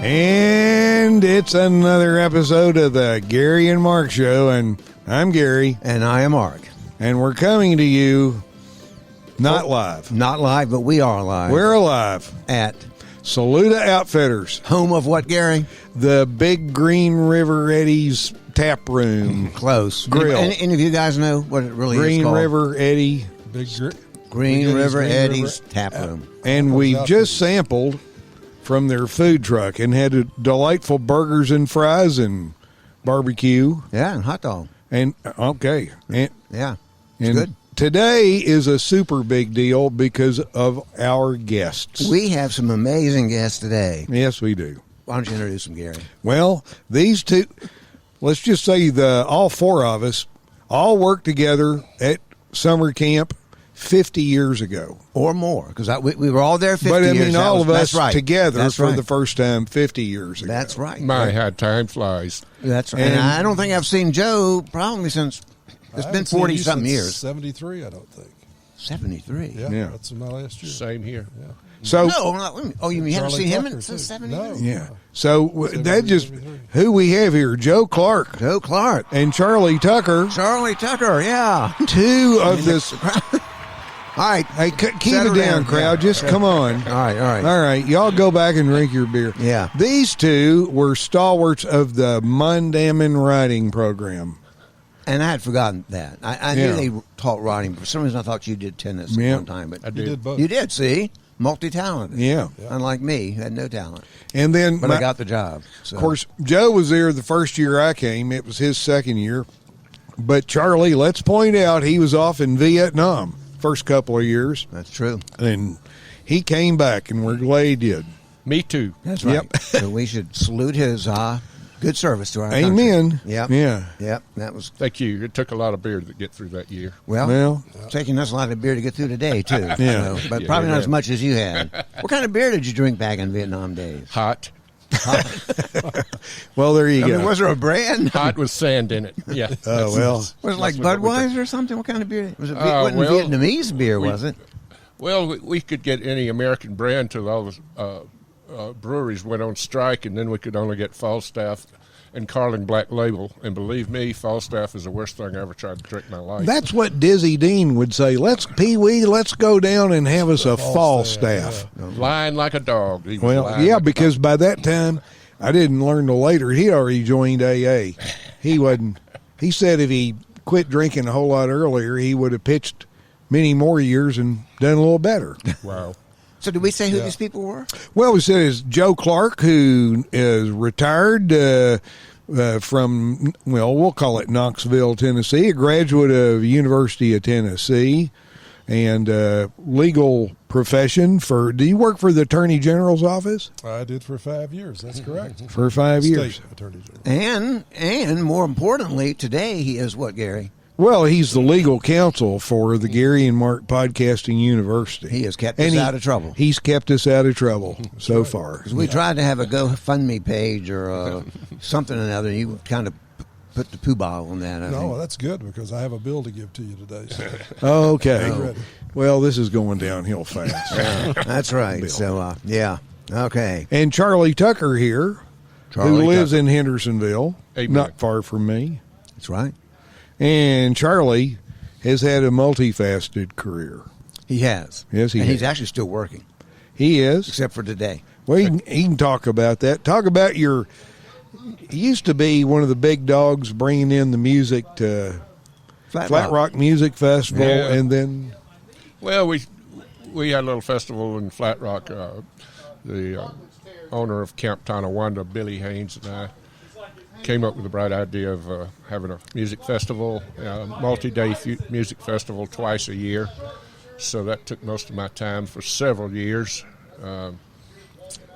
And it's another episode of the Gary and Mark Show, and I'm Gary. And I am Mark. And we're coming to you not live. Not live, but we are live. We're alive at Saluda Outfitters. Home of what, Gary? The Big Green River Eddie's Tap Room. Close. Grill. Any of you guys know what it really is called? Green River Eddie. Green River Eddie's Tap Room. And we just sampled from their food truck and had delightful burgers and fries and barbecue. Yeah, and hot dog. And okay. And, yeah, it's good. Today is a super big deal because of our guests. We have some amazing guests today. Yes, we do. Why don't you introduce them, Gary? Well, these two, let's just say all four of us all worked together at summer camp 50 years ago. Or more, because we were all there 50 years. But I mean, all of us right. together for the first time 50 years ago. That's right. My, how time flies. That's right. And I don't think I've seen Joe probably since, it's been 40-something years. 73, I don't think. 73? Yeah, that's my last year. Same here. Yeah. So, you haven't seen him since 73? No. Yeah. So that just, who we have here, Joe Clarke. Joe Clarke. And Charlie Tucker. Charlie Tucker, yeah. Two of this. All right. Hey, keep it down, crowd. Just come on. All right. All right. Y'all go back and drink your beer. Yeah. These two were stalwarts of the Mundaman riding program. And I had forgotten that. I knew they taught riding. For some reason, I thought you did tennis at one time. But I did. You did both. You did, see? Multi-talented. Yeah. Unlike me, who had no talent. And then, But I got the job. So. Of course, Joe was there the first year I came. It was his second year. But Charlie, let's point out, he was off in Vietnam first couple of years. That's true. And he came back, and we're glad he did. Me too. That's right. Yep. So we should salute his good service to our country. Amen. Yep. Yeah. Yep. That was Thank you. It took a lot of beer to get through that year. Well, taking us a lot of beer to get through today, too. Yeah. So, but probably not as much as you had. What kind of beer did you drink back in Vietnam days? Hot. well, there you go. Was there a brand? Hot with sand in it. Yeah. Oh, well. Was it like Budweiser or something? What kind of beer? Was it wasn't well, Vietnamese beer, was it? Well, we could get any American brand till all the breweries went on strike, and then we could only get Falstaff and Carling Black Label. And believe me, Falstaff is the worst thing I ever tried to drink in my life. That's what Dizzy Dean would say. Let's go down and have us a Falstaff. Lying like a dog. He was Well, lying yeah, like a because dog. by that time, I didn't learn till later. He'd already joined AA. He wasn't. He said if he quit drinking a whole lot earlier, he would have pitched many more years and done a little better. Wow. So did we say who these people were? Well, we said it's Joe Clarke, who is retired from, we'll call it Knoxville, Tennessee, a graduate of University of Tennessee, and legal profession do you work for the Attorney General's office? I did for 5 years. That's correct. For 5 years. State Attorney General. And more importantly, today he is what, Gary? Well, he's the legal counsel for the Gary and Mark Podcasting University. He has kept us out of trouble. He's kept us out of trouble so far. Because we tried to have a GoFundMe page or something or another. You kind of put the poobah on that. I think. That's good because I have a bill to give to you today. So. Okay. Ready. Well, this is going downhill fast. That's right. So, yeah. Okay. And Charlie Tucker here, who lives in Hendersonville, Amen. not far from me. That's right. And Charlie has had a multifaceted career. He has. Yes, he and has. he's actually still working, He is. except for today. Well, he can talk about that. Talk about you used to be one of the big dogs bringing in the music to Flat Rock Music Festival, Yeah. and then... Well, we had a little festival in Flat Rock. The owner of Camp Tonawanda, Billy Haynes, and I came up with the bright idea of having a music festival, multi-day music festival twice a year. So that took most of my time for several years.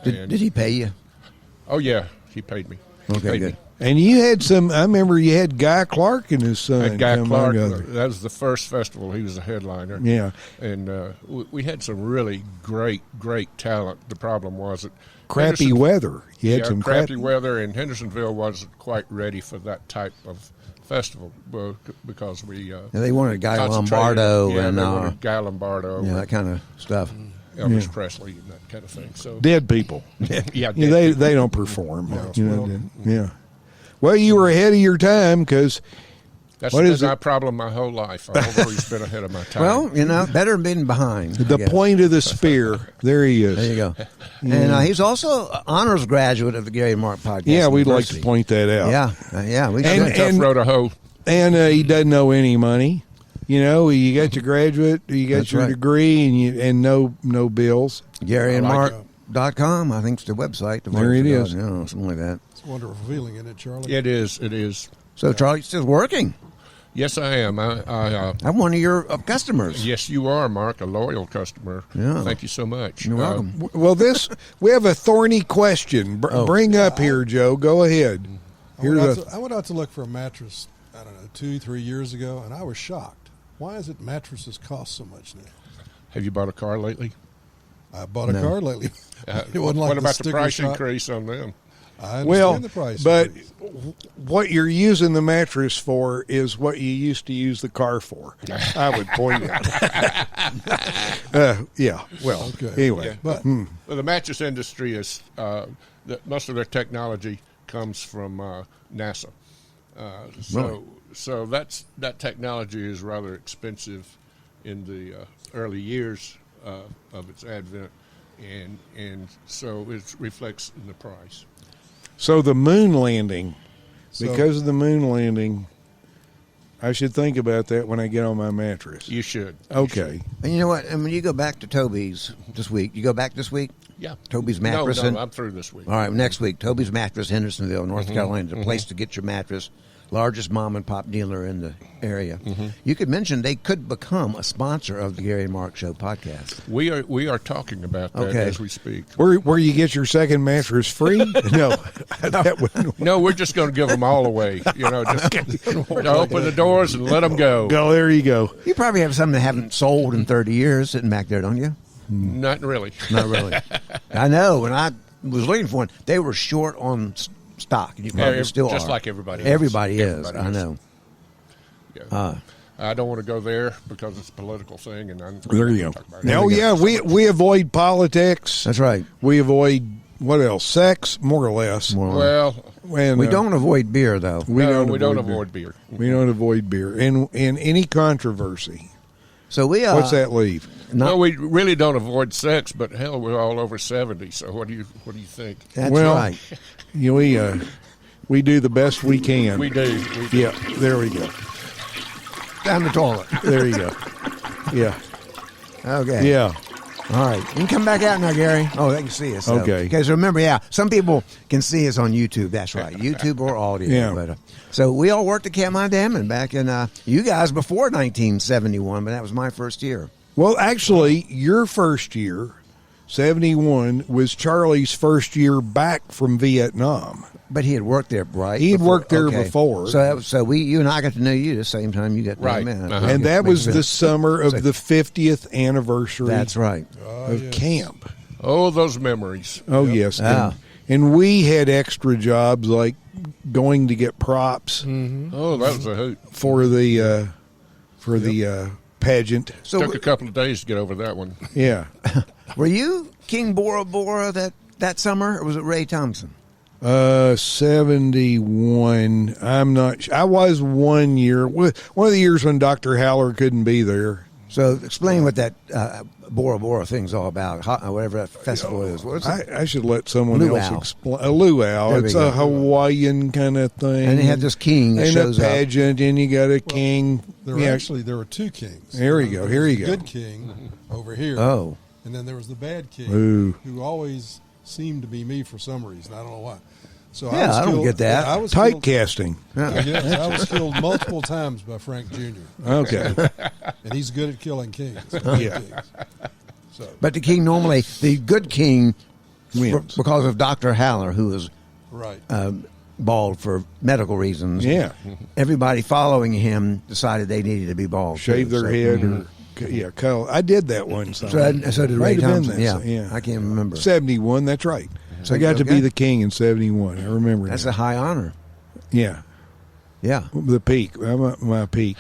Did he pay you? Oh, yeah, he paid me. Okay, good. And you had I remember you had Guy Clarke and his son. And Guy come Clarke, together. that was the first festival. He was a headliner. Yeah. And we had some really great talent. The problem was that Crappy weather. You had some crappy weather, and Hendersonville wasn't quite ready for that type of festival because we They wanted Guy concentrated- Lombardo yeah, and they wanted Guy Lombardo, that kind of stuff. Elvis Presley and that kind of thing. So Dead people. yeah, They don't perform. No. Yeah. Well, you were ahead of your time because that's what been is my it? problem my whole life. I've always been ahead of my time. Well, better than being behind. The point of the spear. There he is. There you go. And he's also an honors graduate of the Gary Mark Podcast. Yeah, we'd like University. to point that out. Yeah. We And- should. Tough road to hoe. And he doesn't owe any money. You got your graduate, you got That's your right. degree, and no bills. GaryandMark.com, I think, is the website. There it is. Something like that. It's a wonderful feeling, isn't it, Charlie? It is. So, Charlie's still working. Yes, I am. I'm one of your customers. Yes, you are, Mark, a loyal customer. Yeah. Thank you so much. You're welcome. Well, we have a thorny question. Bring up here, Joe. Go ahead. I went out to look for a mattress, I don't know, 2-3 years ago, and I was shocked. Why is it mattresses cost so much now? Have you bought a car lately? I bought a car lately. It wasn't like what about the sticker price shock. increase on them? I understand Well, the price but increase. what you're using the mattress for is what you used to use the car for. I would point out. Yeah. Well. Okay. Anyway, Yeah. But Well, the mattress industry is most of their technology comes from NASA. So that technology is rather expensive in the early years of its advent, and so it reflects in the price. so the moon landing, because of the moon landing, I should think about that when I get on my mattress. You should. Okay. And you know what? And when you go back to Toby's this week, you go back this week? Yeah. Toby's Mattress. No, I'm through this week. All right, next week, Toby's Mattress, Hendersonville, North Carolina, the place to get your mattress. Largest mom and pop dealer in the area. You could mention they could become a sponsor of the Gary and Mark Show podcast. We are talking about that Okay. as we speak. Where you get your second mattress free? No. That wouldn't. No, we're just going to give them all away. Just open the doors and let them go. Go, there you go. You probably have some that haven't sold in 30 years sitting back there, don't you? Not really. Not really. I know. When I was looking for one, they were short on stock. And you probably still just are. like everybody else. Everybody is. Everybody I is. know. Yeah. I don't want to go there because it's a political thing, and I'm There you talk about go. it. No, yeah, we avoid politics. That's right. We avoid what else? Sex, more or less. Well, And, We don't avoid beer, though. we don't beer. avoid beer. We don't avoid beer. And any controversy. So we What's that leave? No, we really don't avoid sex, but hell, we're all over 70. So what do you think? That's Well, right. We do the best we can. We do. Yeah, there we go. Down the toilet. There you go. Yeah. Okay. Yeah. All right. You can come back out now, Gary. Oh, they can see us. Okay. Because remember, some people can see us on YouTube. That's right. YouTube or audio. Yeah. But, so we all worked at Camp Diamond back in, you guys before 1971, but that was my first year. Well, actually, your first year, 71, was Charlie's first year back from Vietnam. But he had worked there, right? He had worked there Okay. before. So you and I got to know you the same time you got to Right. know me. Uh-huh. And that was the Makes sense. summer of the 50th anniversary That's right. of yes. camp. Oh, those memories. Oh, yes. Ah. And we had extra jobs like going to get props Oh, that was a hoot. for the pageant. So Took a couple of days to get over that one. Yeah. were you King Bora Bora that summer, or was it Ray Thompson? 71. I'm not. I was 1 year. One of the years when Dr. Haller couldn't be there. So explain what that Bora Bora thing's all about, whatever that festival is. What's it? I should let someone Luau. else explain. A luau. There we It's go. a Hawaiian kind of thing. And they have this king that and shows a up. pageant, and you got a king. There were two kings. There you go. Here you go. The good king over here. Oh. And then there was the bad king, Ooh. who always seemed to be me for some reason. I don't know why. So Yeah, was I don't killed- get that. yeah, I was killed- Typecasting. Yes, I was killed multiple times by Frank Jr. Okay. And he's good at killing kings. Yeah. So But the king normally, the good king, Wins. because of Dr. Haller, who was right. bald for medical reasons. Yeah. Everybody following him decided they needed to be bald. Shave too. their So- head or color. I did that one summer. So did Ray Might have been Thompson. that, Yeah. I can't remember. 71. That's right. So I got to okay. be the king in 71. I remember That's that. a high honor. Yeah. Yeah. The peak. I'm at my peak.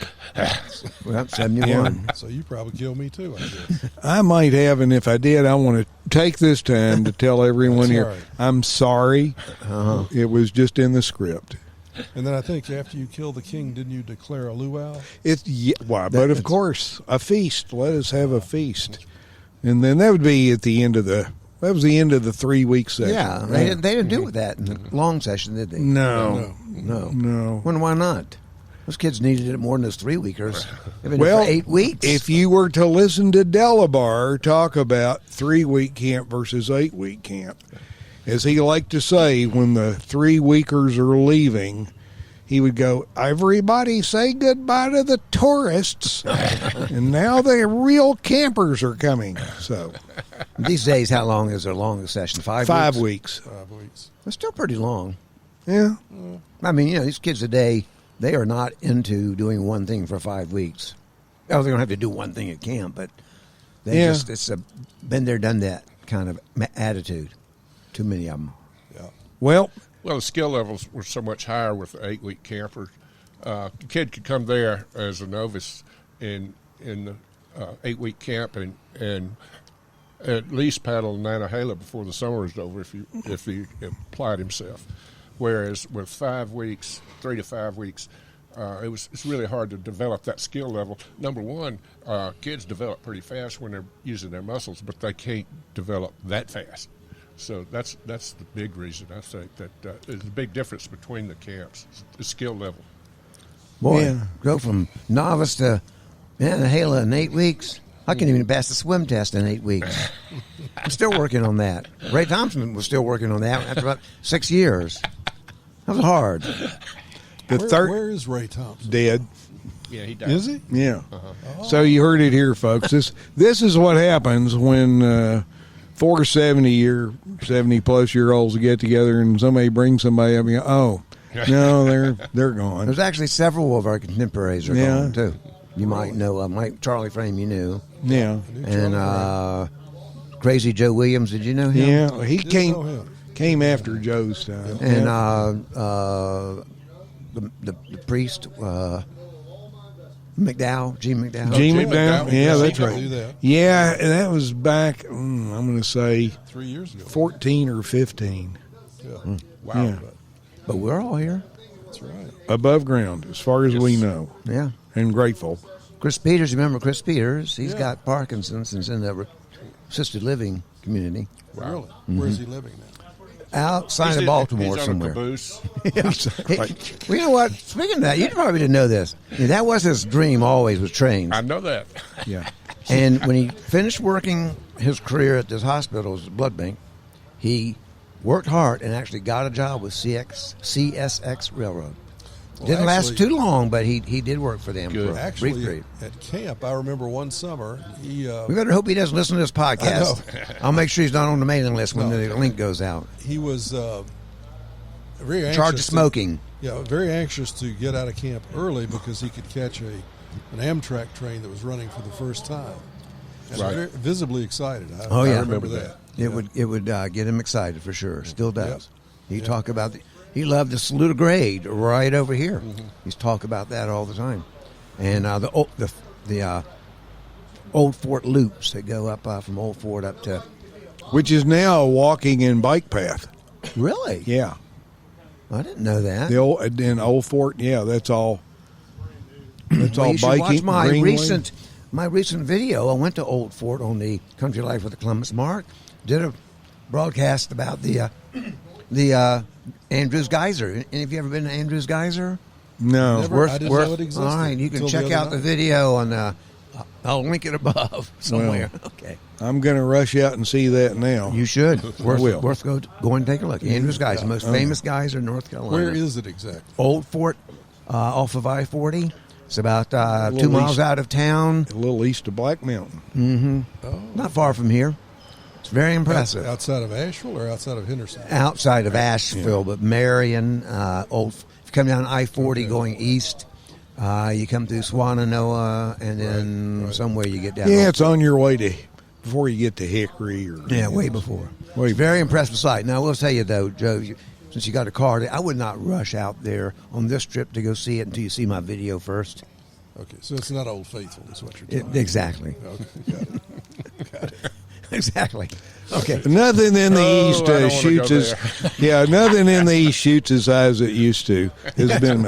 Well, 71. So you probably killed me too, I guess. I might have, and if I did, I want to take this time to tell everyone That's here, all right. I'm sorry. It was just in the script. And then I think after you killed the king, didn't you declare a luau? But of course, a feast. Let us have a feast. And then that would be at the end of the 3-week session. Yeah, they didn't do that in the long session, did they? No. Why not? Those kids needed it more than those 3-weekers. They've been Well, there for 8 weeks. if you were to listen to Delabar talk about 3-week camp versus 8-week camp, as he liked to say when the 3-weekers are leaving, he would go, everybody say goodbye to the tourists, and now the real campers are coming. So These days, how long is their longest session? 5 weeks. 5 weeks. That's still pretty long. Yeah. I mean, these kids today, they are not into doing one thing for 5 weeks. Oh, they don't have to do one thing at camp, but it's a been there, done that kind of attitude. Too many of them. Yeah. Well, Well, the skill levels were so much higher with the 8-week camper. The kid could come there as a novice in the 8-week camp and at least paddle Nantahala before the summer is over if he applied himself. Whereas with 5 weeks, 3 to 5 weeks, it's really hard to develop that skill level. Number one, kids develop pretty fast when they're using their muscles, but they can't develop that fast. So that's the big reason I think that there's a big difference between the camps, the skill level. Boy, go from novice to Nantahala in 8 weeks. I couldn't even pass the swim test in 8 weeks. I'm still working on that. Ray Thompson was still working on that after about 6 years. That was hard. Where is Ray Thompson? dead. Yeah, he died. Is he? Yeah. So you heard it here, folks. This is what happens when 4 70-plus-year-olds get together and somebody brings somebody up and go, oh, no, they're gone. There's actually several of our contemporaries are Yeah. gone, too. You might know Mike Charlie Frame, you knew. Yeah. And Crazy Joe Williams, did you know him? Yeah. He Didn't know him. came after Joe's time. And Yeah. the priest, McDowell, G. McDowell. G. Jim McDowell. McDowell. Yeah, Yeah, that's I right. knew that. Yeah, and that was back, I'm going to say 3 years ago. 14 or 15. Yeah. Wow. Yeah. But we're all here. That's right. Above ground, as far as we know, Yeah. and grateful. Chris Peters, you remember Chris Peters? He's Yeah. got Parkinson's and is in the assisted living community. Wow. Really? Where's he living now? Outside He's of in- Baltimore he's somewhere. on a caboose. Well, you know what? Speaking of that, you probably didn't know this. Yeah, that was his dream always, was trains. I know that. Yeah. And when he finished working his career at this hospital, as a blood bank, he worked hard and actually got a job with CSX Railroad. Well, Didn't last actually- too long, but he did work for them Good. for a brief Actually, period. at camp, I remember one summer, he We better hope he doesn't listen to this podcast. I'll make sure he's not on the mailing list when the link goes out. he was very anxious. Charge of smoking. Very anxious to get out of camp early because he could catch an Amtrak train that was running for the first time. And Right. very visibly excited. I yeah. remember that. It would get him excited for sure. Still does. Yeah. He talk about he loved to salute a grade right over here. He's talk about that all the time, and the old Fort loops that go up from Old Fort up to. Which is now a walking and bike path. Really? Yeah. I didn't know that. The old Fort, yeah, that's all. That's Well, all you should biking. watch Greenway. my recent video. I went to Old Fort on the Country Life with the Columbus Mark. Did a broadcast about the Andrews Geyser. Any of you ever been to Andrews Geyser? No. Never. I didn't know it existed All right, you can until check the out other the night. video on. I'll link it above somewhere. Okay, I'm going to rush out and see that now. you should. will. Worth go and take a look. Andrews Geyser, the most famous geyser in North Carolina. Where is it exactly? Old Fort off of I-40? It's about 2 little miles east. out of town. A little east of Black Mountain. Not far from here. It's very impressive. Outside of Asheville or outside of Henderson? Outside of Asheville, but Marion, if you come down I-40 going east, you come through Swannanoa, and then somewhere you get down. Yeah, it's on your way to, before you get to Hickory. Or Yeah, way before. Way It's a very impressive sight. Now, I will tell you, though, Joe, since you got a car, I would not rush out there on this trip to go see it until you see my video first. Okay, so it's not Old Faithful, is what you're telling me. Exactly. Okay, got it. Got it. Exactly. Okay. Nothing in the East I don't wanna shoots go as nothing in the East shoots as high as it used to. It's been,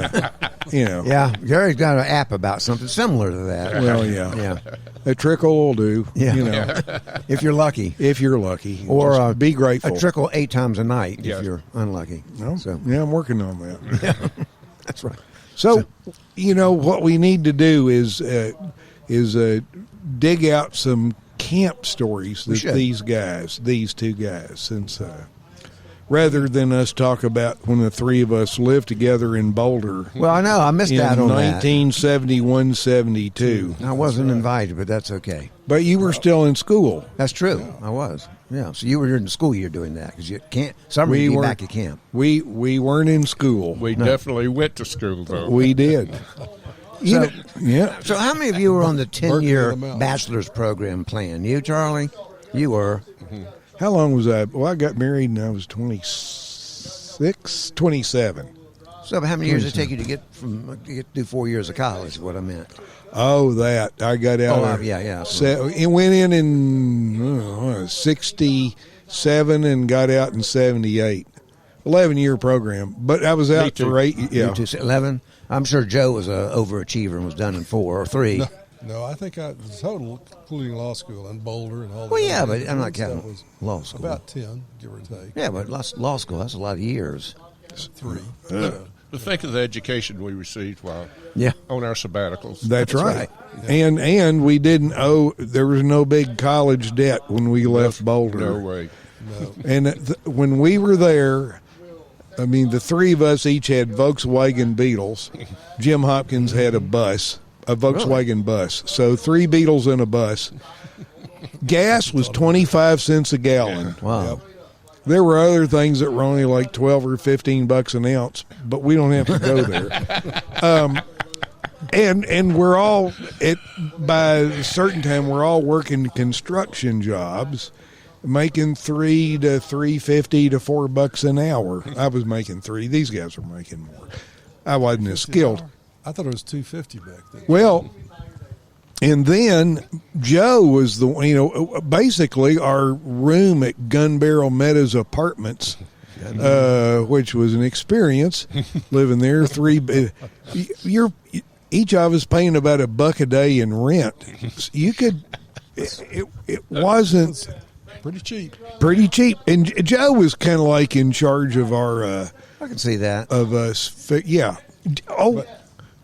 Yeah, Gary's got an app about something similar to that. Well, yeah. Yeah. A trickle will do. Yeah. If you're lucky. If you're lucky, Or just be grateful. A trickle 8 times a night Yeah. if you're unlucky. No? So Yeah, I'm working on that. that's right. So, what we need to do is dig out some camp stories that should. these two guys, since rather than us talk about when the three of us lived together in Boulder Well, I know I missed in out on that. 1971-72. I wasn't invited, but that's okay. But you were still in school. That's true. I was. Yeah. So you were in the school year doing that because you can't. Summer We you be were- back at camp. We weren't in school. We definitely went to school, though. We did. Yeah. So how many of you were on the 10-year Berkeley of the Mountains. bachelor's program plan? You, Charlie? You were. How long was I? Well, I got married and I was 27. So how many years did it take you to get through 4 years of college? Is what I meant. Oh, that. I got out. Oh, yeah. It went in 67 and got out in 78. 11-year program. But I was out for 8. Yeah. 11. I'm sure Joe was an overachiever and was done in 4 or 3. No, I think the total, including law school and Boulder and all that. Well, yeah, but I'm not stuff counting was law school. About 10, give or take. Yeah, but law school, that's a lot of years. 3. But think of the education we received while Yeah. on our sabbaticals. That's right. right. And we didn't owe, there was no big college debt when we left Boulder. No way. No. And when we were there, I mean, the three of us each had Volkswagen Beetles. Jim Hopkins had a Volkswagen bus. So 3 Beetles in a bus. Gas was 25 cents a gallon. Wow. Yep. There were other things that were only like 12 or 15 bucks an ounce, but we don't have to go there. And we're all by a certain time we're all working construction jobs, making $3 to $3.50 to $4 an hour. I was making $3. These guys were making more. I wasn't as skilled. I thought it was $2.50 back then. Well, and then Joe was basically our room at Gun Barrel Meadows Apartments, which was an experience living there. Each of us paying about $1 a day in rent. You could, it wasn't Pretty cheap. pretty cheap. And Joe was kind of like in charge of our, I can see that. of us. Yeah. Oh,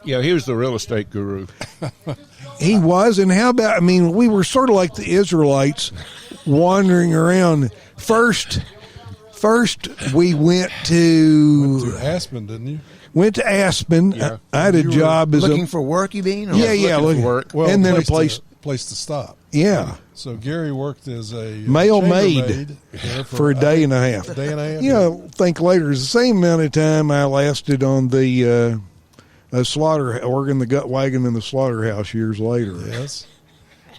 Yeah, he was the real estate guru. he was. And how about, we were sort of like the Israelites wandering around. First we went to Aspen, didn't you? Went to Aspen. Yeah. I had a You were job as Looking a for work, you mean? Or- yeah. looking for work. Well, and then a place. place to stop. Yeah, So Gary worked as a Male chambermaid maid there for a day and a half. Day and a half. Think later is the same amount of time I lasted on the slaughter, working the gut wagon in the slaughterhouse years later. Yes.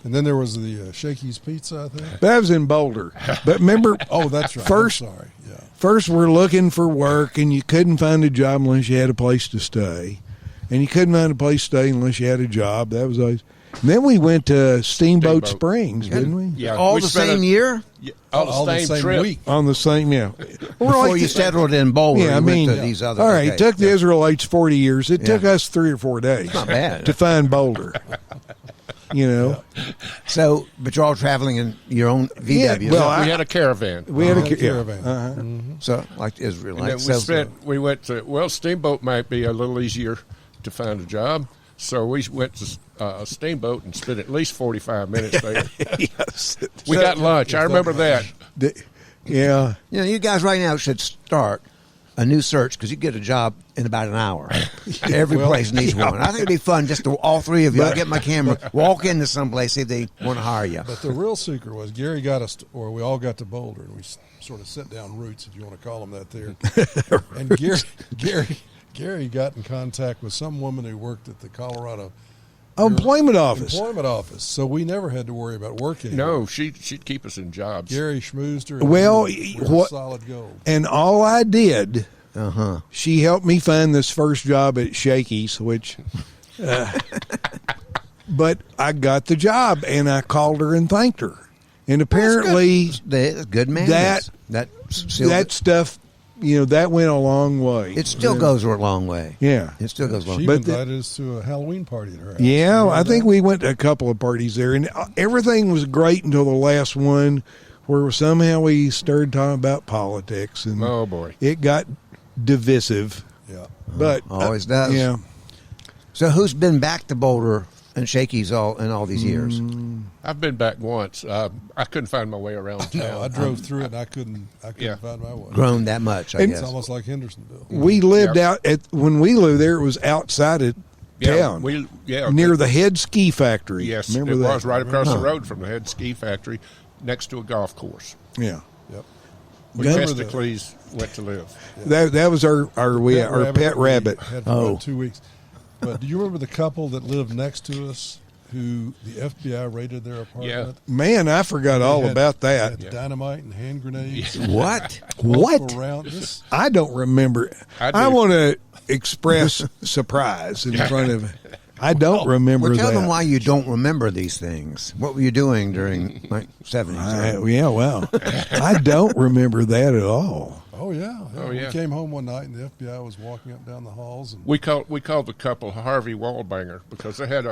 And then there was the Shakey's Pizza, I think. That was in Boulder. But remember, Oh, that's right. First- I'm sorry. Yeah. first we're looking for work, and you couldn't find a job unless you had a place to stay. And you couldn't find a place to stay unless you had a job. That was always. And then we went to Steamboat Springs, didn't we? Yeah, All we the spent same year? all the same trip. week. On the same, yeah. We're Before like you settled in Boulder, Yeah, you went to yeah. these other. All right, okay. it took the Israelites 40 years. It took Yeah. us 3 or 4 days. Not bad. To find Boulder. So, but you're all traveling in your own VW. Yeah, well, We had a caravan. We had a caravan. Uh-huh. so like And Israelites. then we went to, Steamboat might be a little easier to find a job. So we went to Steamboat and spent at least 45 minutes there. Yes. We got lunch. I remember that. Yeah. You guys right now should start a new search because you get a job in about an hour. Every place needs one. I think it'd be fun just to all 3 of you. I'll get my camera, walk into someplace, see if they want to hire you. But the real secret was Gary got us, or we all got to Boulder, and we sort of set down roots, if you want to call them that there. And Gary got in contact with some woman who worked at the Colorado Employment office. So we never had to worry about working. No, she'd keep us in jobs. Gary schmoozed her. And Well, we were what- solid gold. And all I did She helped me find this first job at Shakey's, which, but I got the job, and I called her and thanked her. And apparently, good man. That stuff, that went a long way. It still goes a long way. Yeah, it still goes a long way. She way. invited us to a Halloween party at her house. Yeah, I think we went to a couple of parties there, and everything was great until the last one, where somehow we started talking about politics, and oh boy, it got divisive. Yeah, but always does. Yeah. So who's been back to Boulder and Shakey's in all these years? I've been back once. I couldn't find my way around town. No, I drove through it and I couldn't find my way. Grown that much, I guess. It's almost like Hendersonville. We lived when we lived there, it was outside of town. Near the head ski factory. Yes, remember it that? was right across the road from the head ski factory, next to a golf course. Yeah. Yep. Testicles went to live. That was our pet rabbit. Had for about 2 weeks. But do you remember the couple that lived next to us who the FBI raided their apartment? Yeah. Man, I forgot all about that. Had dynamite and hand grenades. What? What? Around this. I don't remember. I want to express surprise in front of. I don't remember that. Tell them why you don't remember these things. What were you doing during 70s? Yeah, well, I don't remember that at all. Oh yeah. We came home one night and the FBI was walking up down the halls. And we called the couple Harvey Wallbanger because they had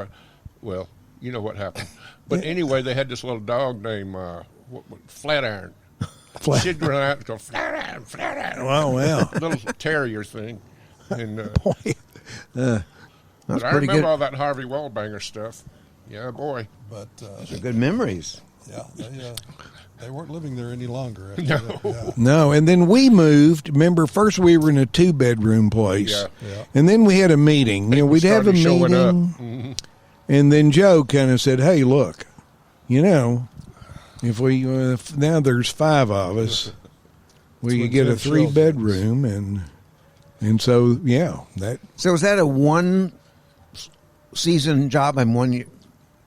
you know what happened. But anyway, they had this little dog named Flatiron. She'd run out and go Flatiron. Oh wow, little terrier thing. And that's I pretty remember good. all that Harvey Wallbanger stuff. Yeah, boy. But those are good memories. Yeah, they weren't living there any longer. After No. that. Yeah. No, and then we moved. Remember, first we were in a 2-bedroom place, Yeah. and then we had a meeting. We'd have a meeting, and then Joe kind of said, "Hey, look, if we now there's 5 of us, we could get a 3-bedroom, and so that." So was that a one-season job and 1 year,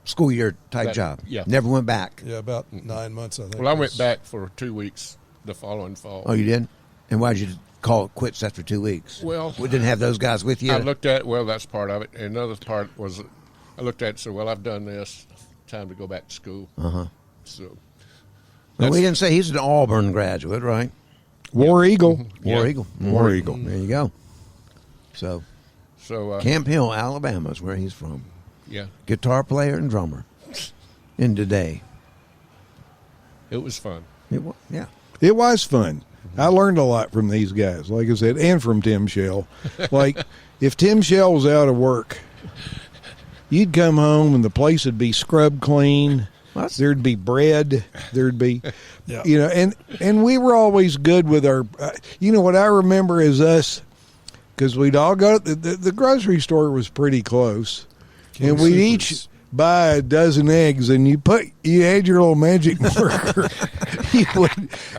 school year type job? Yeah. Never went back. Yeah, about 9 months, I think. Well, I went back for 2 weeks the following fall. Oh, you did? And why did you call it quits after 2 weeks? Well, we didn't have those guys with you. I looked at that's part of it. And another part was I looked at it and said, well, I've done this. Time to go back to school. So, well, we didn't say he's an Auburn graduate, right? War Eagle. War Eagle. War Eagle. There you go. So Camp Hill, Alabama is where he's from. Yeah. Guitar player and drummer in today. It was fun. It was fun. I learned a lot from these guys, like I said, and from Tim Shell. Like, if Tim Shell was out of work, you'd come home and the place would be scrubbed clean. There'd be bread. There'd be, and we were always good with our, what I remember is us, because we'd all go, the grocery store was pretty close, and we'd each buy a dozen eggs, and you had your little magic marker.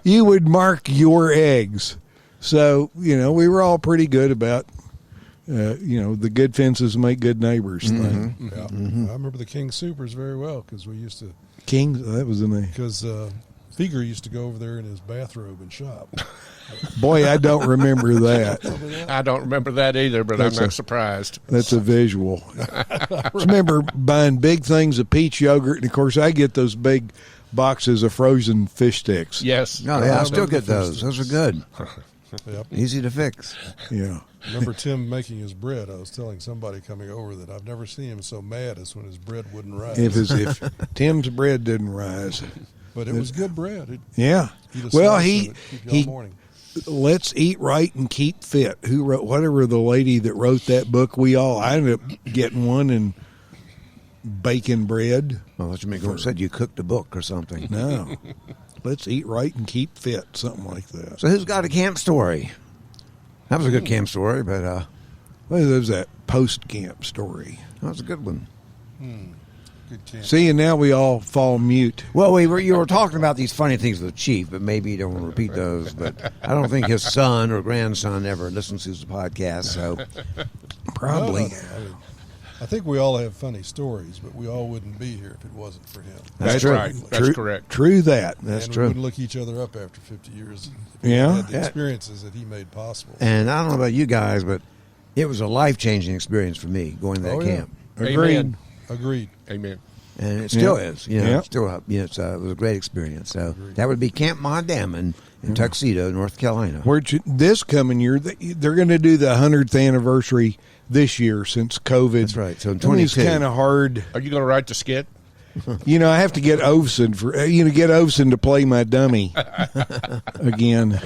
you would mark your eggs. So, we were all pretty good about, the good fences make good neighbors thing. Yeah. I remember the King Supers very well because we used to. King, that was the name. Because Feger used to go over there in his bathrobe and shop. Boy, I don't remember that. I don't remember that either, but I'm not surprised. That's a visual. I remember buying big things of peach yogurt, and of course I get those big boxes of frozen fish sticks. Yes. No, I still get those. Those are good. Yep. Easy to fix. Yeah. Remember Tim making his bread? I was telling somebody coming over that I've never seen him so mad as when his bread wouldn't rise. If Tim's bread didn't rise. But it was good bread. Well, he Let's Eat Right and Keep Fit. Who wrote, whatever the lady that wrote that book, I ended up getting one and baking bread. Well, what you mean? Said you cooked a book or something. No. Let's Eat Right and Keep Fit, something like that. So who's got a camp story? That was a good camp story, but well, there's that post-camp story. That was a good one. Good camp. See, and now we all fall mute. Well, you were talking about these funny things with the chief, but maybe you don't want to repeat those. But I don't think his son or grandson ever listens to the podcast, so probably. I think we all have funny stories, but we all wouldn't be here if it wasn't for him. That's true. right. That's correct. True that. That's and true. we wouldn't look each other up after 50 years if we Yeah. had the experiences that he made possible. And I don't know about you guys, but it was a life-changing experience for me going to that Oh, yeah. camp. Agreed. Amen. Agreed. Amen. And it still is. You know, Yeah. it's still up. You know, it was a great experience. So that would be Camp Mondamon in Tuxedo, North Carolina. This coming year, they're going to do the 100th anniversary this year since COVID. That's right. So in It's 22. kind of hard. Are you going to write the skit? You know, I have to get Ovson to play my dummy again.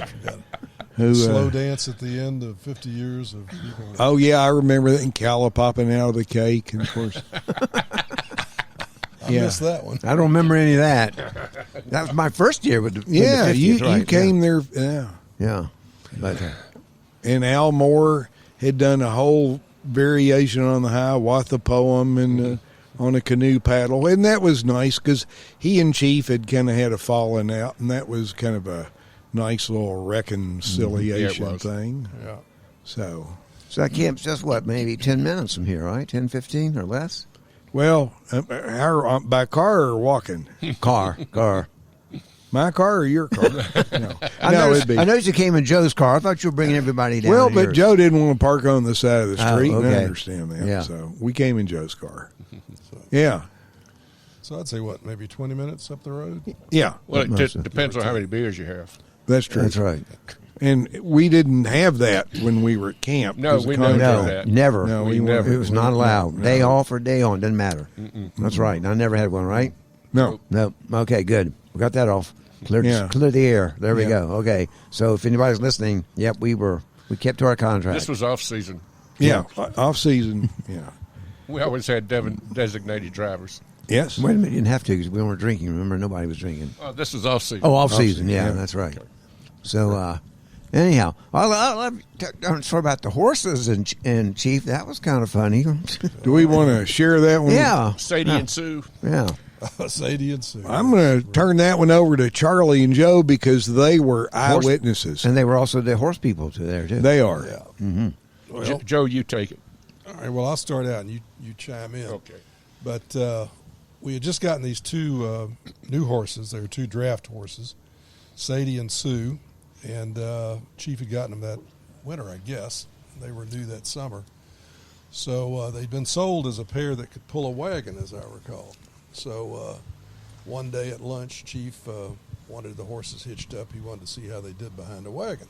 Who, Slow dance at the end of 50 years of people. Oh yeah, I remember that, and Calla popping out of the cake, and of course, I missed that one. I don't remember any of that. That was my first year with the yeah, with the 50th, you right, came there, yeah. Yeah. But And Al Moore had done a whole variation on the Hiawatha poem and on a canoe paddle, and that was nice because he and Chief had kind of had a falling out, and that was kind of a nice little reconciliation Yeah, it was. thing. Yeah. So, that camp's just what, maybe 10 minutes from here, right? 10, 15 or less? well, by car or walking? Car. My car or your car? No, I noticed you came in Joe's car. I thought you were bringing everybody down. Well, here. but Joe didn't want to park on the side of the Oh, street, and I okay. understand that. Yeah. So we came in Joe's car. Yeah, So I'd say, what, maybe 20 minutes up the road? yeah, Well, it Most just of- depends on how many beers you have. that's true. That's right. And we didn't have that when we were at camp. No, as a we never contract. did that. Never. No, We we never- never. It was not allowed. No. Day off or day on, doesn't matter. That's right. I never had one, right? No. No. Okay, good. We got that off. Clear the air. There we Yeah. go. Okay. So if anybody's listening, yep, we kept to our contract. This was off season. Yeah, off season. Yeah. We always had designated drivers. Yes. Wait a minute, you didn't have to because we weren't drinking. Remember, nobody was drinking. This was off season. Oh, off season. Yeah, yeah. that's right. So, anyhow, I'll tell you about the horses and Chief. That was kind of funny. Do we want to share that one? Yeah. Sadie and Sue. Yeah. Sadie and Sue. I'm going to turn that one over to Charlie and Joe because they were eyewitnesses. And they were also the horse people there, too. They are. Yeah. Mm-hmm. Well, Joe, you take it. all right, well, I'll start out and you chime in. Okay. But we had just gotten these two new horses. They were two draft horses, Sadie and Sue, and Chief had gotten them that winter, I guess. They were new that summer. So they'd been sold as a pair that could pull a wagon, as I recall. So one day at lunch, Chief wanted the horses hitched up. He wanted to see how they did behind a wagon.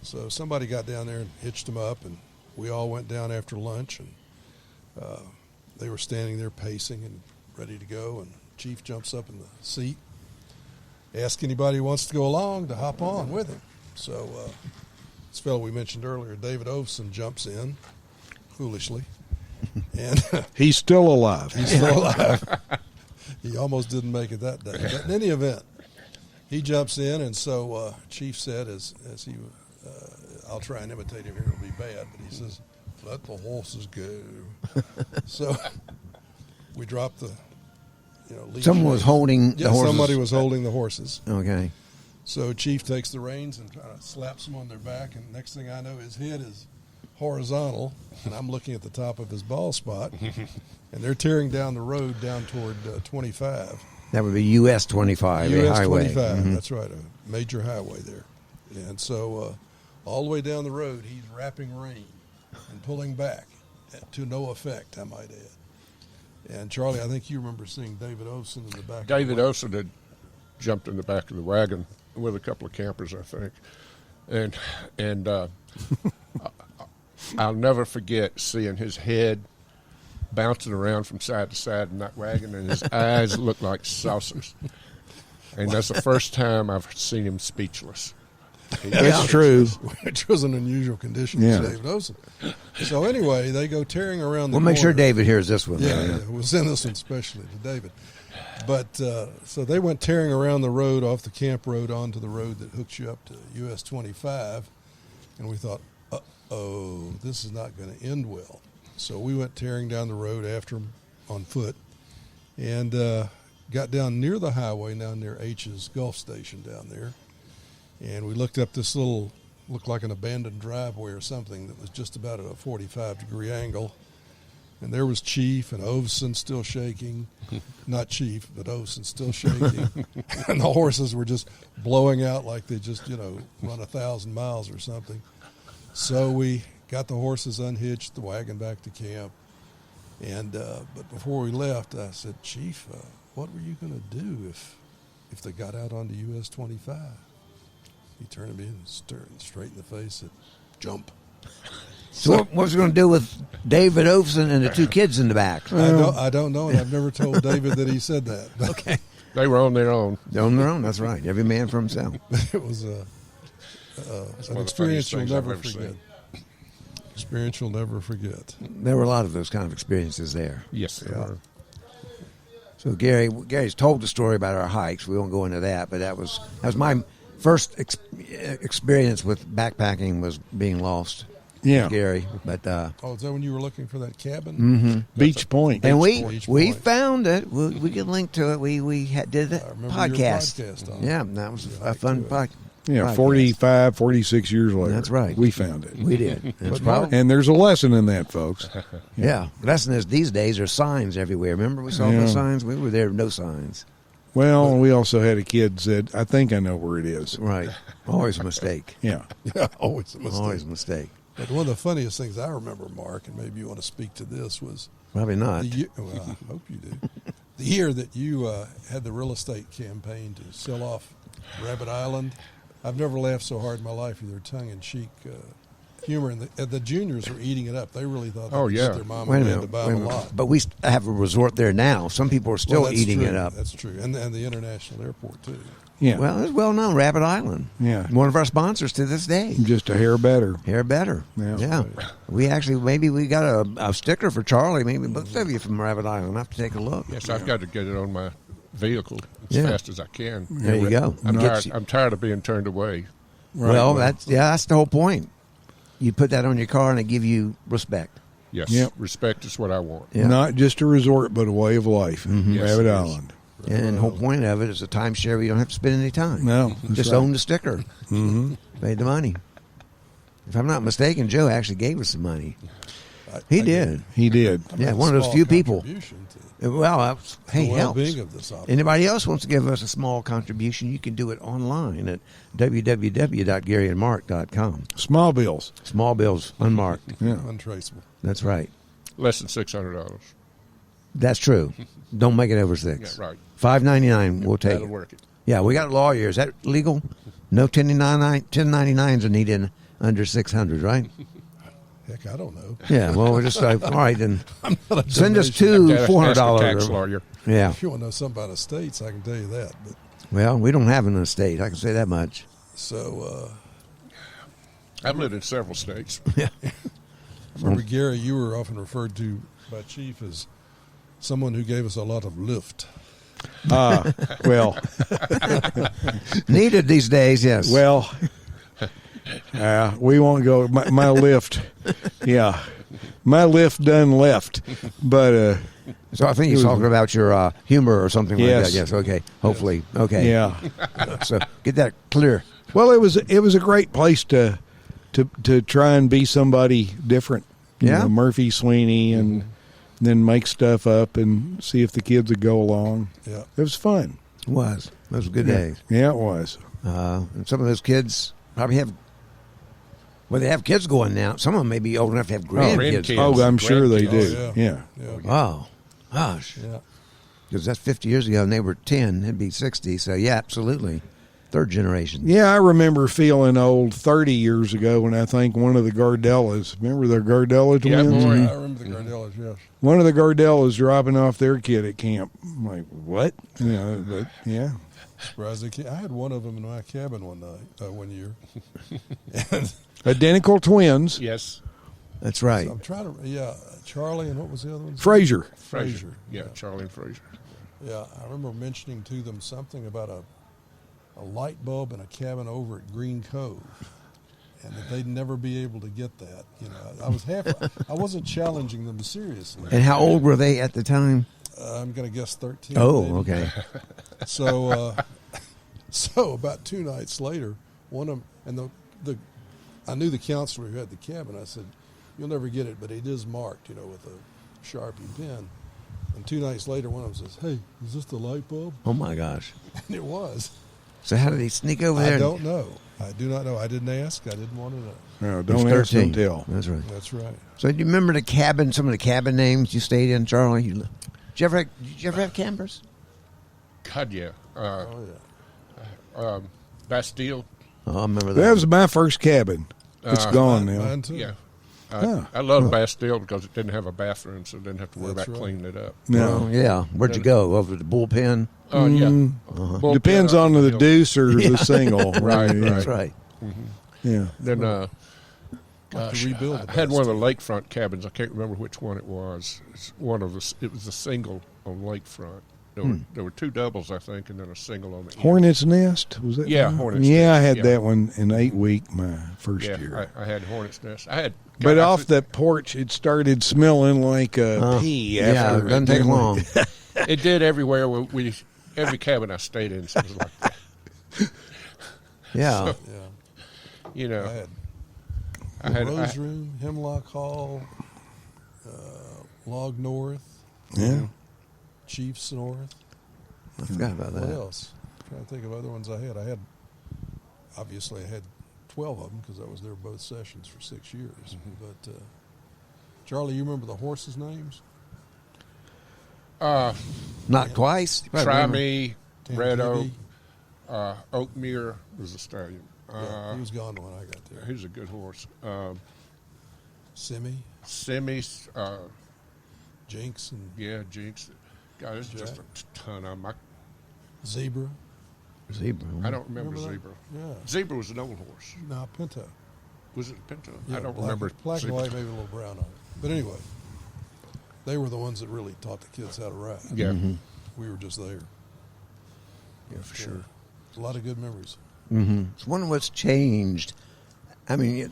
So somebody got down there and hitched them up, and we all went down after lunch, and they were standing there pacing and ready to go, and Chief jumps up in the seat, asks anybody who wants to go along to hop on with him. So this fellow we mentioned earlier, David Ovson, jumps in, foolishly, and He's still alive. he's still alive. He almost didn't make it that day. But in any event, he jumps in, and so Chief said, as he, I'll try and imitate him here, it'll be bad, but he says, "Let the horses go." So we dropped the, leash. Someone was holding the Yeah, horses. somebody was holding the horses. Okay. So Chief takes the reins and kind of slaps them on their back, and next thing I know, his head is horizontal, and I'm looking at the top of his bald spot, and they're tearing down the road down toward 25. That would be US 25, a US highway. 25, Mhm. that's right, a major highway there. And so all the way down the road, he's wrapping rein and pulling back to no effect, I might add. And Charlie, I think you remember seeing David Ovson in the back. David of the wagon. Olson had jumped in the back of the wagon with a couple of campers, I think, and I'll never forget seeing his head bouncing around from side to side in that wagon, and his eyes looked like saucers. And that's the first time I've seen him speechless. That's true. Which was an unusual condition Yeah. for David Olson. So anyway, they go tearing around the We'll make sure corner. David hears this one. Yeah, we'll send this one specially to David. But so they went tearing around the road, off the camp road, onto the road that hooks you up to US 25. And we thought, uh-oh, this is not going to end well. So we went tearing down the road after them on foot and got down near the highway, down near H's Gulf Station down there. And we looked up this looked like an abandoned driveway or something that was just about at a 45-degree angle. And there was Chief and Ovson still shaking. Not Chief, but Ovson still shaking. And the horses were just blowing out like they just, run 1,000 miles or something. So we got the horses unhitched, the wagon back to camp. And but before we left, I said, Chief, what were you going to do if they got out onto US 25? He turned to me and stared straight in the face and said, jump. So what was he going to do with David Ovson and the two kids in the back? I don't know, and I've never told David that he said that. Okay. They were on their own. They're on their own, that's right. Every man for himself. It was an experience you'll never forget. Experience you'll never forget. There were a lot of those kind of experiences there. Yes, there were. So Gary's told the story about our hikes. We won't go into that, but that was my first experience with backpacking was being lost. Yeah. Gary. But is that when you were looking for that cabin? Mm-hmm. Beach Point. And Beach we Point. found it. We can link to it. We did a I remember podcast. your podcast on it. Yeah, that was a fun podcast. Yeah, 45, 46 years later. That's right. We found it. We did. It's But probably, And there's a lesson in that, folks. yeah. The lesson is these days there's signs everywhere. Remember we saw Yeah. the signs? We were there, no signs. Well, we also had a kid said, I think I know where it is. Right. Always a mistake. Yeah. Yeah, always a mistake. Always a mistake. But one of the funniest things I remember, Mark, and maybe you want to speak to this, was Probably not. the year, well, I hope you do. The year that you had the real estate campaign to sell off Rabbit Island. I've never laughed so hard in my life with their tongue-in-cheek humor. And the juniors were eating it up. They really thought that was their mom and dad to buy them a lot. But we have a resort there now. Some people are still Well, that's eating true. it up. That's true. And the international airport, too. Yeah. Well, it's well known, Rabbit Island. Yeah. One of our sponsors to this day. Just a hair better. Hair better. Yeah. We actually, maybe we got a sticker for Charlie. Maybe both of you from Rabbit Island. I'll have to take a look. Yes, I've got to get it on my vehicle as Yeah. fast as I can. There you go. I'm tired of being turned away. Well, that's the whole point. You put that on your car and it give you respect. Yes, Yep. respect is what I want. Yeah. Not just a resort, but a way of life. Yes, Rabbit it is. Island. And the whole point of it is a timeshare where you don't have to spend any time. No, that's Just right. own the sticker. Mm-hmm. Pay the money. If I'm not mistaken, Joe actually gave us some money. He did. He did. Yeah, one of those few people. Contribution to Well, hey, the helps. well-being of this operation. Anybody else wants to give us a small contribution, you can do it online at www.garyandmark.com. Small bills. Small bills, unmarked. Yeah. Untraceable. That's right. Less than $600. That's true. Don't make it over $6. Yeah, right. $5.99, we'll take That'll it. work it. Yeah, we got a lawyer. Is that legal? No 1099s are needed under 600, right? Heck, I don't know. Yeah, well, we're just like, all right, then I'm not a send us donation. two Ask a $400. tax lawyer. Yeah. If you want to know something about estates, I can tell you that. But Well, we don't have an estate. I can say that much. so I've lived in several states. Yeah. I remember, Gary, you were often referred to by Chief as someone who gave us a lot of lift. Well, Needed these days, yes. well, we won't go. My lift, yeah, my lift done left, but So I think he's talking about your humor or something like Yes. that. Yes, okay. Hopefully. Okay. yeah. So get that clear. Well, it was a great place to try and be somebody different. You Yeah. know, Murphy Sweeney, and then make stuff up and see if the kids would go along. Yeah. It was fun. It was. Those were good days. Yeah, it was. And some of those kids probably have, well, they have kids going now. Some of them may be old enough to have grandkids. grandkids. Oh, I'm sure they grandkids. do. Yeah. Yeah. Wow. Gosh. Yeah. Because that's 50 years ago and they were 10. It'd be 60. So, yeah, absolutely. Third generation. Yeah, I remember feeling old 30 years ago when I think one of the Gardellas, remember the Gardella Yeah, twins? boy. I remember the Gardellas, yes. One of the Gardellas dropping off their kid at camp. I'm like, what? You know, but yeah. Surprised they can't. I had one of them in my cabin one year. And Identical twins. Yes. That's right. I'm trying to, Charlie, and what was the other one? Frazier. Frazier. Yeah, Charlie and Frazier. Yeah, I remember mentioning to them something about a light bulb in a cabin over at Green Cove, and that they'd never be able to get that. You know, I wasn't challenging them seriously. And how old were they at the time? I'm going to guess 13. Oh, maybe. okay. So, so about 2 nights later, one of them, and I knew the counselor who had the cabin. I said, "You'll never get it, but it is marked, you know, with Sharpie pen. And 2 nights later, one of them says, "Hey, is this the light bulb?" Oh my gosh! And it was. So how did he sneak over there? I don't know. I do not know. I didn't ask. I didn't want to know. No, don't ask, don't tell. That's right. That's right. So do you remember the cabin? Some of the cabin names you stayed in, Charlie? Did you ever have campers? God, yeah. Oh yeah. Bastille. Oh, I remember that. That was my first cabin. It's gone now. Mine too. Yeah. Huh. I love Bastille because it didn't have a bathroom, so I didn't have to worry That's about right. cleaning it up. No. Oh, yeah. Where'd you go? Over to the bullpen? Oh, yeah. Bullpen Depends up on the the hill. deuce or the single. Right, Yeah. That's right. Yeah. Then, Have gosh, to rebuild I had the one of the lakefront cabins. I can't remember which one it was. It's one of the. It was a single on lakefront. There were 2 doubles, I think, and then a single on the end. Hornet's Nest, was that? Yeah, one? Hornet's Yeah, Nest, I had yeah. that one in 8 week my first Yeah, year. I had Hornet's Nest. I had. But I off think that porch, it started smelling like a pee. Yeah, After it doesn't take long. it did everywhere. Every cabin I stayed in was like that. Yeah. Yeah. You know, I had Rose Room, Hemlock Hall, Log North, Yeah. Chiefs North. I forgot about that. What else? I'm trying to think of other ones I had. Obviously, I had 12 of them because I was there both sessions for 6 years. But Charlie, you remember the horses' names? Not twice. You probably Try remember. Me, Red Oak, Tantivy. Oakmere was the stallion. Yeah, he was gone when I got there. He's a good horse. Simi, Semi's, Jinx, and yeah, Jinx. God, there's just Jack. a ton of them. Zebra. Zebra. I don't remember Remember that? Zebra. Yeah. Zebra was an old horse. No, Pinto. Was it Pinto? Yeah, I don't black, remember. Black and Zebra. white, maybe a little brown on it. But anyway, they were the ones that really taught the kids how to ride. Yeah, We were just there. yeah, for sure. A lot of good memories. So wonder what's changed. I mean,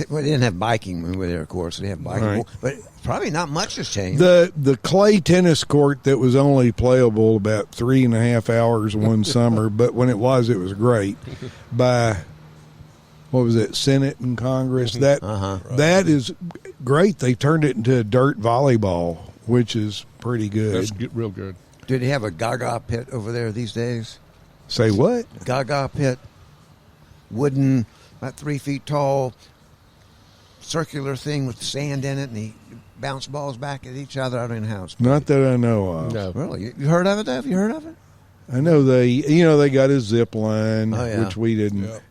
we didn't have biking when we were there, of course. We didn't have biking, Right. but probably not much has changed. The clay tennis court that was only playable about 3.5 hours one summer, but when it was great. By what was it, Senate and Congress? That that is great. They turned it into a dirt volleyball, which is pretty good. That's real good. Do they have a Gaga pit over there these days? Say what? Gaga pit, wooden, about 3 feet tall, circular thing with sand in it, and he bounce balls back at each other. I don't know how it's Not that I know of. No, Really? You heard of it, Dave? You heard of it? I know they got a zip line, Oh, yeah. which we didn't. Yep.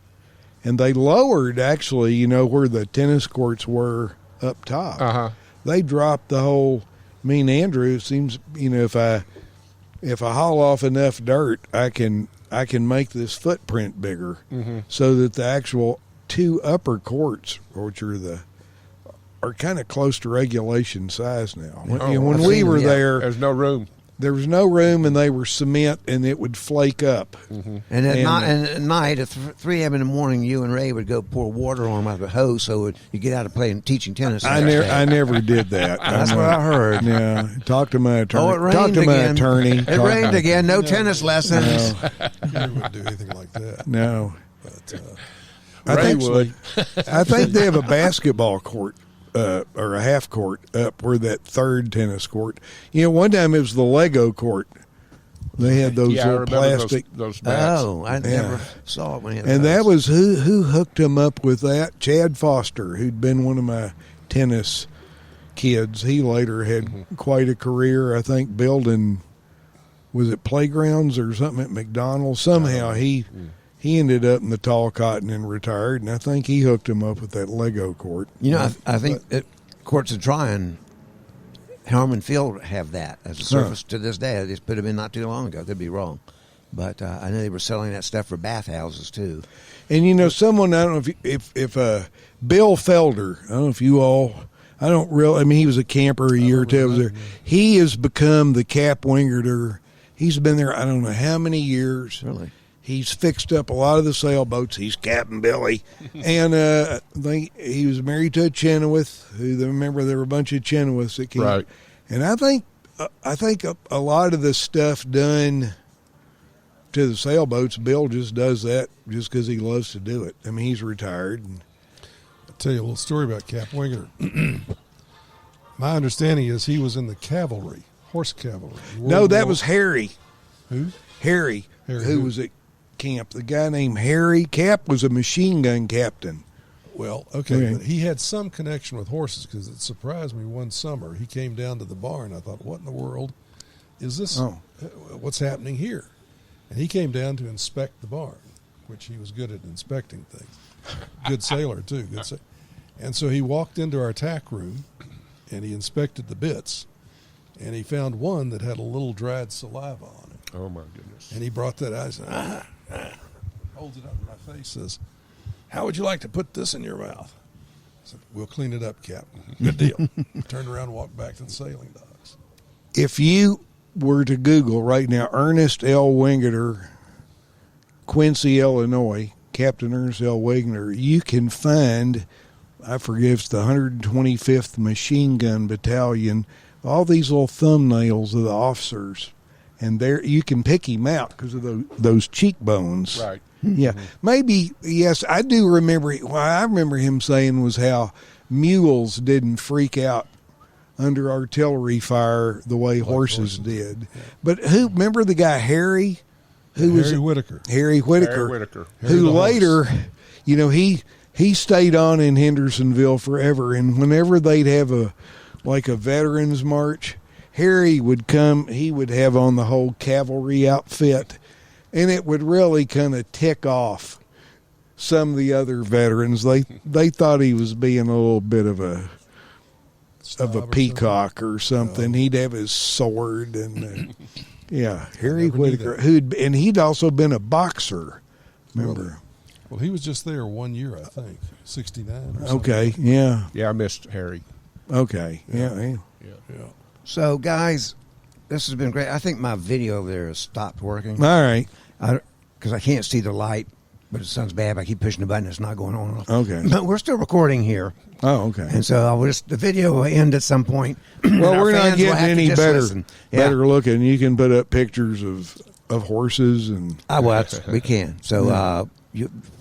And they lowered, actually, where the tennis courts were up top. They dropped the whole. Andrew, seems, if I haul off enough dirt, I can make this footprint bigger, so that the actual 2 upper courts, which are kind of close to regulation size now. When we were there, there's no room. there was no room, and they were cement, and it would flake up. And at night, at 3 a.m. in the morning, you and Ray would go pour water on them out of a hose so you get out of playing teaching tennis. the I next day. never did that. That's what I heard. Yeah, talk to my attorney. Oh, it rained talk to my again. attorney. It rained again. No tennis lessons. No, You wouldn't do anything like that. no. But I would. think they have a basketball court or a half court up where that third tennis court. One time it was the Lego court. They had those Yeah, I little remember plastic. those bats. Oh, I never saw it when he had And that those. was who hooked him up with that? Chad Foster, who'd been one of my tennis kids. He later had quite a career, I think, building, was it playgrounds or something at McDonald's? Somehow he ended up in the tall cotton and retired, and I think he hooked him up with that Lego court. I think that courts of Tryon, Harmon Field have that as a surface to this day. They just put them in not too long ago. They'd be wrong. But I know they were selling that stuff for bathhouses, too. And someone, I don't know if Bill Felder, I don't know if you all, I don't really, he was a camper a year or two. I was there. He has become the cap wingerter. He's been there, I don't know how many years. Really? He's fixed up a lot of the sailboats. He's Captain Billy. And he was married to a Chenoweth. Remember, there were a bunch of Chenoweths that came. Right. And I think a lot of the stuff done to the sailboats, Bill just does that just because he loves to do it. He's retired. And I'll tell you a little story about Cap Winger. My understanding is he was in the cavalry, horse cavalry. No, that was Harry. Who? Harry, Harry who who? was at camp. The guy named Harry Cap was a machine gun captain. Well, okay, Okay. but he had some connection with horses because it surprised me one summer. He came down to the barn. I thought, what in the world is this? Oh. What's happening here? And he came down to inspect the barn, which he was good at inspecting things. Good sailor, too. And so he walked into our tack room, and he inspected the bits, and he found one that had a little dried saliva on it. Oh, my goodness. And he brought that out. He said, holds it up in my face, says, how would you like to put this in your mouth? I said, we'll clean it up, Captain. Good deal. Turned around and walked back to the sailing docks. If you were to Google right now, Ernest L. Wingeter, Quincy, Illinois, Captain Ernest L. Wingeter, you can find, I forget if it's the 125th Machine Gun Battalion, all these little thumbnails of the officers. And there you can pick him out because of those cheekbones. Right. Yeah, maybe, yes, I do remember. What I remember him saying was how mules didn't freak out under artillery fire the way horses did. Yeah. But remember the guy Harry? Harry Whitaker. Harry Whitaker. Harry Whitaker. Who Harry the later, horse. he stayed on in Hendersonville forever. And whenever they'd have a veterans march, Harry would come, he would have on the whole cavalry outfit. And it would really kind of tick off some of the other veterans. They thought he was being a little bit of a peacock or something. He'd have his sword and Harry never knew Whitaker, that. he'd also been a boxer. Remember? Well, he was just there 1 year, I think, 69 or something. Okay, yeah, Yeah, I missed Harry. okay, yeah. Yeah. So, guys, this has been great. I think my video over there has stopped working. All right, Because I can't see the light, but it sounds bad. I keep pushing the button. It's not going on. Okay. But we're still recording here. oh, okay. And so the video will end at some point. Well, Our we're not fans will getting have to any just better listen. Yeah. better looking. You can put up pictures of horses and We can. So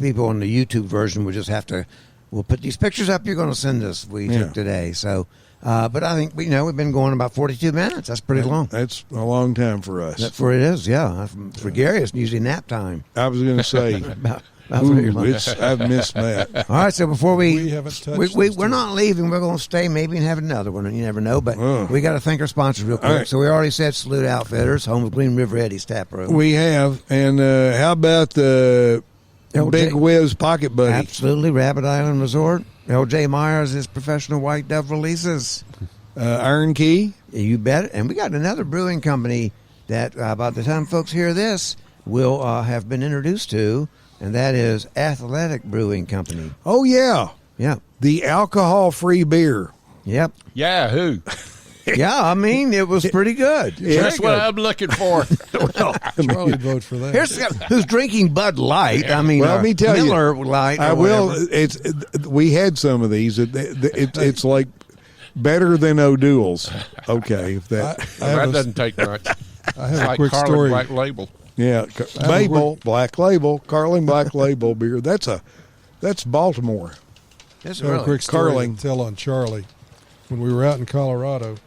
people on the YouTube version will just have to. We'll put these pictures up. You're going to send us. We took today. So, but I think we've been going about 42 minutes. That's pretty long. that's a long time for us. That's for it is. Yeah. For Gary, it's usually nap time. I was going to say, About ooh, very long. I've missed that. All right, so before We haven't touched we're this not leaving. We're going to stay maybe and have another one. You never know. But we got to thank our sponsors real quick. All right. So we already said Salute Outfitters, home of Green River Eddie's Tap Room. We have, and how about the LJ Big Whiz Pocket Buddy? Absolutely, Rabbit Island Resort. L.J. Myers is professional white dove releases. Iron Key. You bet. And we got another brewing company that by the time folks hear this will have been introduced to, and that is Athletic Brewing Company. Oh yeah, Yeah. the alcohol-free beer. Yep. Yahoo! Yeah, I mean, it was pretty good. That's what I'm looking for. Charlie'd vote for that. Here's who's drinking Bud Light. I mean, Well, let me tell you, Miller Light. I or will. whatever. We had some of these. It's like better than O'Doul's. Okay, if that. That doesn't take much. I have It's a like quick Carlin story. Black Label. Yeah, Mabel Black Label, Carling Black Label beer. That's Baltimore. It's I have a really quick story Carling. to tell on Charlie. When we were out in Colorado,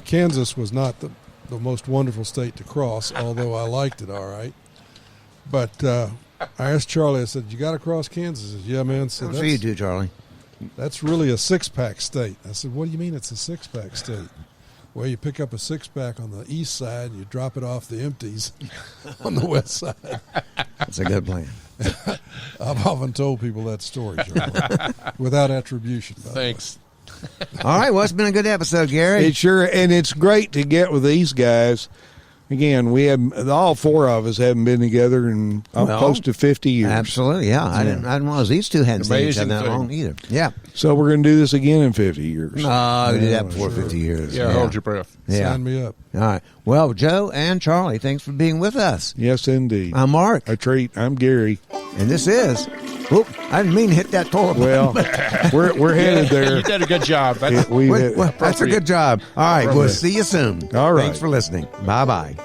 Kansas was not the most wonderful state to cross, although I liked it all right. But I asked Charlie, I said, you got to cross Kansas? He said, yeah, man. So so you do, Charlie. that's really a six-pack state. I said, what do you mean it's a six-pack state? Well, you pick up a six-pack on the east side, and you drop it off the empties on the west side. That's a good plan. I've often told people that story, Charlie, without attribution. by the way. Thanks. All right, well, it's been a good episode, Gary. It sure, and it's great to get with these guys. Again, we have all four of us haven't been together in close to 50 years. Absolutely, yeah. I didn't realize these two hadn't seen each other Amazing that thing. long either. Yeah. So we're going to do this again in 50 years. No, we did that before sure. 50 years. Yeah, hold your breath. Yeah. Sign me up. All right. Well, Joe and Charlie, thanks for being with us. Yes, indeed. I'm Mark, A treat. I'm Gary. and this is. Oop, I didn't mean to hit that toilet Well, button. we're headed there. You did a good job. That's We Well, that's a good job. All right, we'll see you soon. All right. Thanks for listening. Bye-bye.